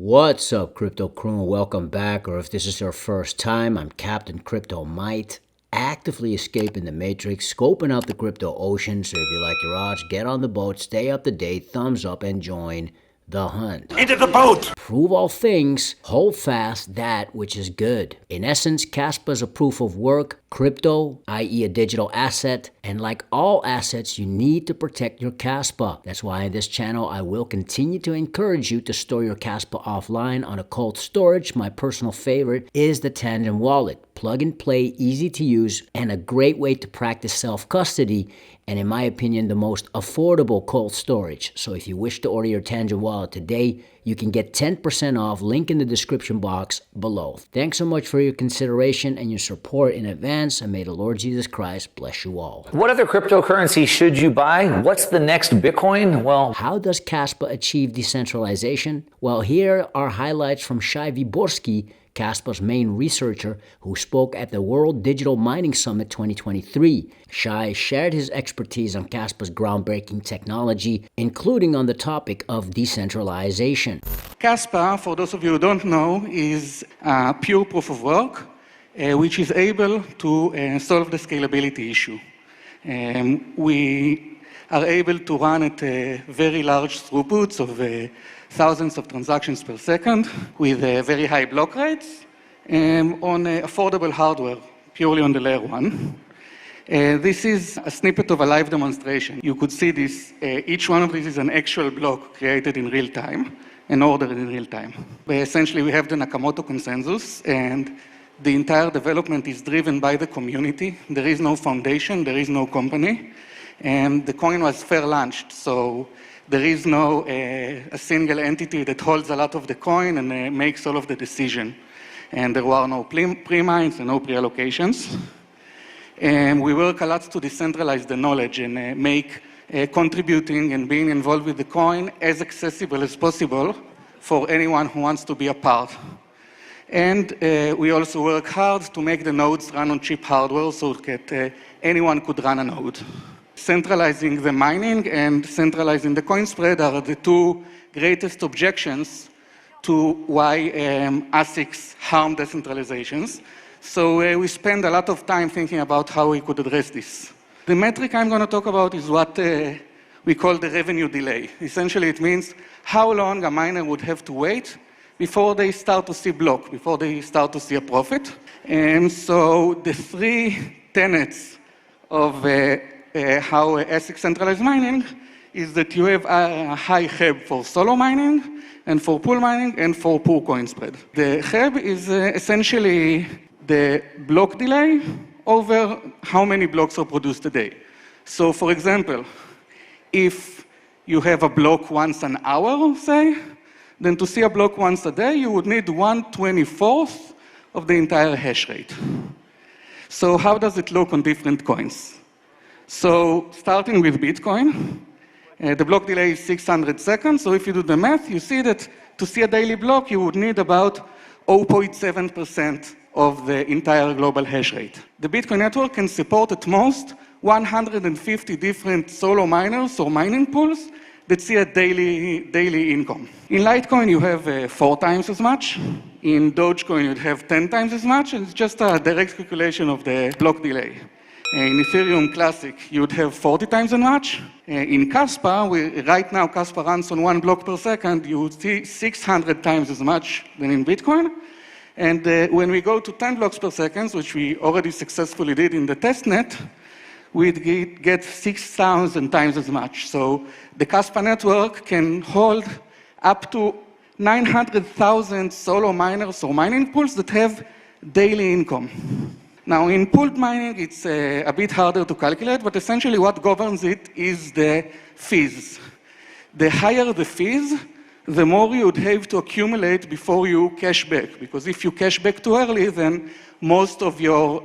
What's up, Crypto Crew, and welcome back. Or if this is your first time, I'm Captain Crypto Might, actively escaping the matrix, scoping out the crypto ocean. So if you like your odds, get on the boat, stay up to date, thumbs up, and join the hunt. Into the boat! Prove all things, hold fast that which is good. In essence, Kaspa is a proof of work, crypto, i.e. a digital asset, and like all assets, you need to protect your Kaspa. That's why in this channel, I will continue to encourage you to store your Kaspa offline on a cold storage. My personal favorite is the Tandem wallet. Plug and play, easy to use, and a great way to practice self-custody, and in my opinion, the most affordable cold storage. So if you wish to order your Tangent wallet today, you can get 10% off, link in the description box below. Thanks so much for your consideration and your support in advance, and may the Lord Jesus Christ bless you all. What other cryptocurrency should you buy? What's the next Bitcoin? Well, how does Kaspa achieve decentralization? Well, here are highlights from Shai Wyborski, Kaspa's main researcher, who spoke at the World Digital Mining Summit 2023. Shai shared his expertise on Kaspa's groundbreaking technology, including on the topic of decentralization. Kaspa, for those of you who don't know, is a pure proof of work, which is able to solve the scalability issue. We are able to run at very large throughputs of thousands of transactions per second with very high block rates on affordable hardware, purely on the layer 1. This is a snippet of a live demonstration. You could see this. Each one of these is an actual block created in real time and ordered in real time. But essentially, we have the Nakamoto consensus, and the entire development is driven by the community. There is no foundation, there is no company, and the coin was fair launched. So there is no a single entity that holds a lot of the coin and makes all of the decision. And there were no pre-mines and no pre-allocations. And we work a lot to decentralize the knowledge and make contributing and being involved with the coin as accessible as possible for anyone who wants to be a part. And we also work hard to make the nodes run on cheap hardware so that anyone could run a node. Centralizing the mining and centralizing the coin spread are the two greatest objections to why ASICs harm decentralizations. So we spend a lot of time thinking about how we could address this. The metric I'm going to talk about is what we call the revenue delay. Essentially, it means how long a miner would have to wait before they start to see block, before they start to see a profit. And so the three tenets of how ASIC centralized mining is that you have a high HEB for solo mining and for pool mining and for poor coin spread. The HEB is essentially the block delay over how many blocks are produced a day. So for example, if you have a block once an hour, say, then to see a block once a day, you would need 1/24 of the entire hash rate. So how does it look on different coins? So starting with Bitcoin, the block delay is 600 seconds. So if you do the math, you see that to see a daily block, you would need about 0.7% of the entire global hash rate. The Bitcoin network can support at most 150 different solo miners or mining pools that see a daily income. In Litecoin, you have 4 times as much. In Dogecoin, you'd have 10 times as much. And it's just a direct calculation of the block delay. In Ethereum Classic, you would have 40 times as much. In Kaspa, right now Kaspa runs on 1 block per second, you would see 600 times as much than in Bitcoin. And when we go to 10 blocks per second, which we already successfully did in the testnet, we'd get 6,000 times as much. So the Kaspa network can hold up to 900,000 solo miners or mining pools that have daily income. Now, in pooled mining, it's a bit harder to calculate, but essentially what governs it is the fees. The higher the fees, the more you would have to accumulate before you cash back. Because if you cash back too early, then most of your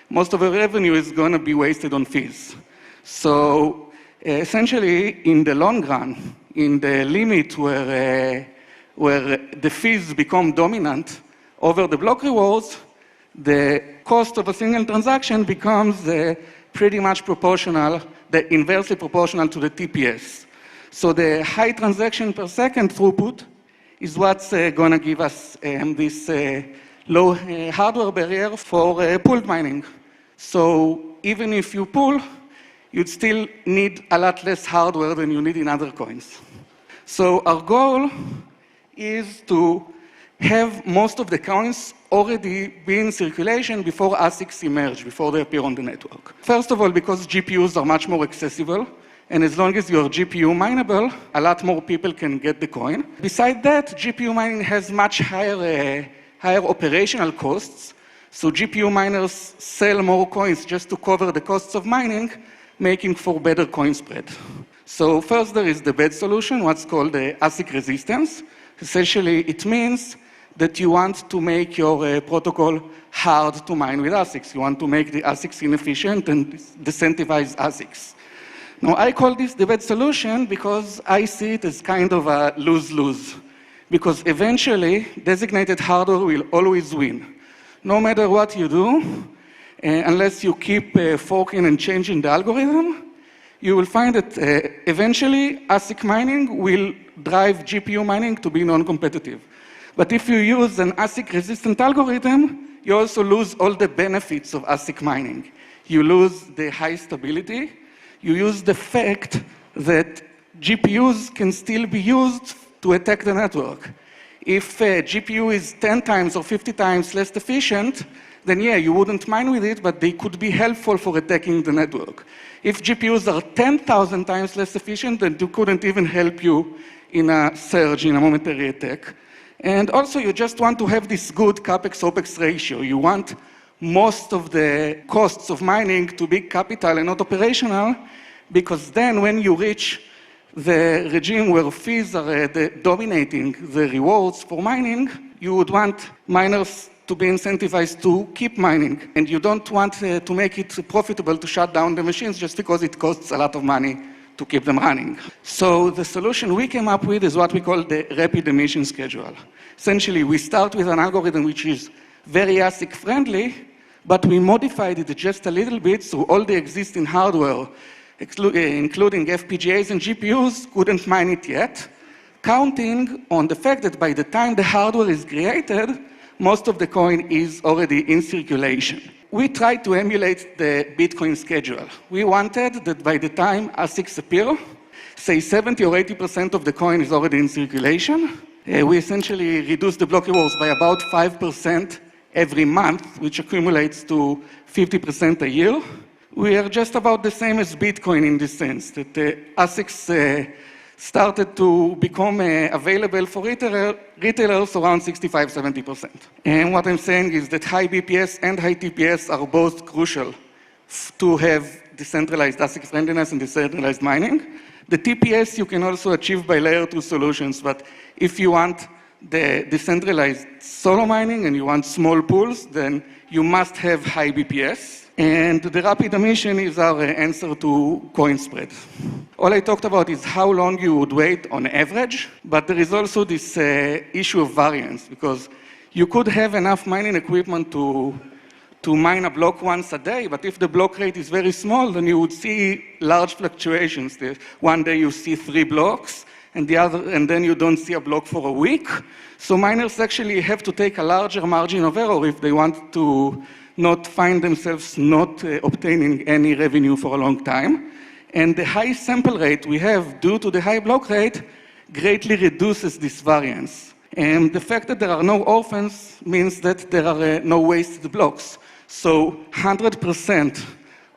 revenue is going to be wasted on fees. So essentially, in the long run, in the limit where the fees become dominant over the block rewards, the cost of a single transaction becomes pretty much proportional, inversely proportional to the TPS. So the high transaction per second throughput is what's going to give us this low hardware barrier for pooled mining. So even if you pool, you'd still need a lot less hardware than you need in other coins. So our goal is to have most of the coins already be in circulation before ASICs emerge, before they appear on the network. First of all, because GPUs are much more accessible, and as long as you're GPU mineable, a lot more people can get the coin. Besides that, GPU mining has much higher operational costs, so GPU miners sell more coins just to cover the costs of mining, making for better coin spread. So first there is the bad solution, what's called the ASIC resistance. Essentially, it means that you want to make your protocol hard to mine with ASICs. You want to make the ASICs inefficient and disincentivize ASICs. Now, I call this the bad solution because I see it as kind of a lose-lose. Because eventually, designated hardware will always win. No matter what you do, unless you keep forking and changing the algorithm, you will find that eventually ASIC mining will drive GPU mining to be non-competitive. But if you use an ASIC-resistant algorithm, you also lose all the benefits of ASIC mining. You lose the high stability. You use the fact that GPUs can still be used to attack the network. If a GPU is 10 times or 50 times less efficient, then yeah, you wouldn't mine with it, but they could be helpful for attacking the network. If GPUs are 10,000 times less efficient, then they couldn't even help you in a surge, in a momentary attack. And also, you just want to have this good CapEx-OpEx ratio. You want most of the costs of mining to be capital and not operational, because then when you reach the regime where fees are dominating the rewards for mining, you would want miners to be incentivized to keep mining. And you don't want to make it profitable to shut down the machines just because it costs a lot of money to keep them running. So the solution we came up with is what we call the rapid emission schedule. Essentially, we start with an algorithm which is very ASIC friendly, but we modified it just a little bit so all the existing hardware, including FPGAs and GPUs, couldn't mine it yet, counting on the fact that by the time the hardware is created, most of the coin is already in circulation. We tried to emulate the Bitcoin schedule. We wanted that by the time ASICs appear, say 70 or 80% of the coin is already in circulation. We essentially reduced the block rewards by about 5% every month, which accumulates to 50% a year. We are just about the same as Bitcoin in this sense, that ASICs started to become available for retailers around 65–70%. And what I'm saying is that high BPS and high TPS are both crucial to have decentralized ASIC friendliness and decentralized mining. The TPS you can also achieve by layer 2 solutions, but if you want the decentralized solo mining and you want small pools, then you must have high BPS. And the rapid emission is our answer to coin spread. All I talked about is how long you would wait on average, but there is also this issue of variance, because you could have enough mining equipment to mine a block once a day, but if the block rate is very small, then you would see large fluctuations. One day you see 3 blocks, and then you don't see a block for a week. So miners actually have to take a larger margin of error if they want to not find themselves not obtaining any revenue for a long time. And the high sample rate we have due to the high block rate greatly reduces this variance. And the fact that there are no orphans means that there are no wasted blocks. So 100%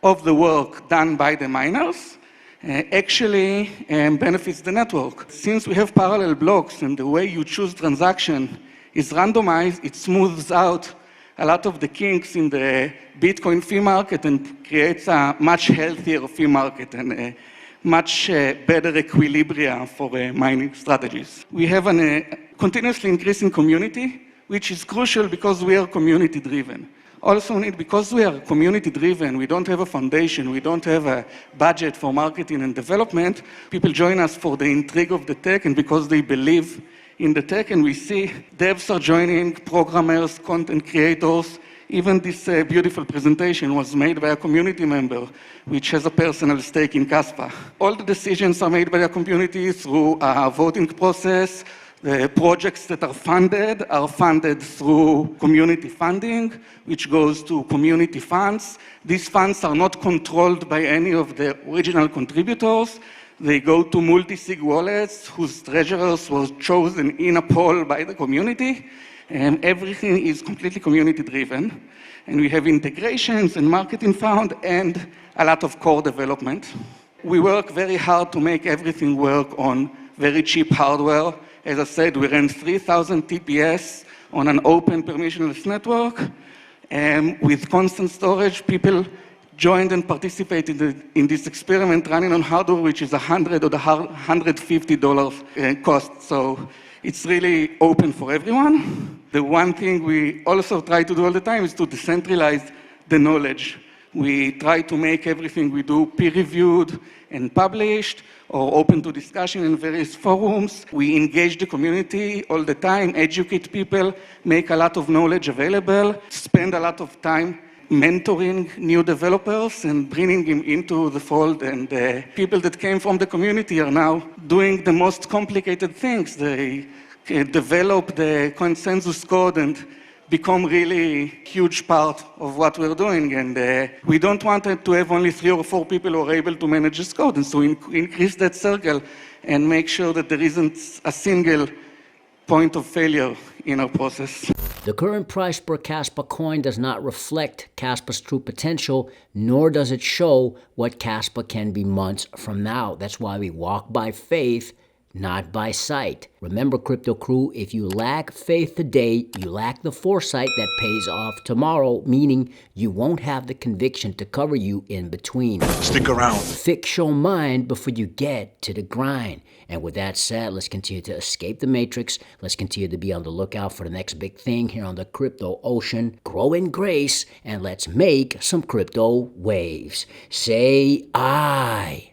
of the work done by the miners actually benefits the network. Since we have parallel blocks and the way you choose transaction is randomized, it smooths out a lot of the kinks in the Bitcoin fee market and creates a much healthier fee market and a much better equilibrium for mining strategies. We have a continuously increasing community, which is crucial because we are community-driven. Also, because we are community-driven, we don't have a foundation, we don't have a budget for marketing and development, people join us for the intrigue of the tech and because they believe in the tech, and we see devs are joining, programmers, content creators. Even this beautiful presentation was made by a community member, which has a personal stake in Kaspa. All the decisions are made by the community through a voting process, The projects that are funded through community funding, which goes to community funds. These funds are not controlled by any of the original contributors. They go to multi-sig wallets whose treasurers were chosen in a poll by the community. And everything is completely community-driven. And we have integrations and marketing fund and a lot of core development. We work very hard to make everything work on very cheap hardware. As I said, we ran 3,000 TPS on an open permissionless network. With constant storage, people joined and participated in this experiment running on hardware, which is $100 or $150 cost. So it's really open for everyone. The one thing we also try to do all the time is to decentralize the knowledge. We try to make everything we do peer-reviewed and published or open to discussion in various forums. We engage the community all the time, educate people, make a lot of knowledge available, spend a lot of time mentoring new developers and bringing them into the fold. And people that came from the community are now doing the most complicated things. They develop the consensus code and become really huge part of what we're doing. And we don't want it to have only 3 or 4 people who are able to manage this code. And so increase that circle and make sure that there isn't a single point of failure in our process. The current price per Kaspa coin does not reflect Kaspa's true potential, nor does it show what Kaspa can be months from now. That's why we walk by faith, not by sight. Remember, Crypto Crew, if you lack faith today, you lack the foresight that pays off tomorrow, meaning you won't have the conviction to cover you in between. Stick around. Fix your mind before you get to the grind. And with that said, let's continue to escape the matrix. Let's continue to be on the lookout for the next big thing here on the crypto ocean. Grow in grace, and let's make some crypto waves. Say I.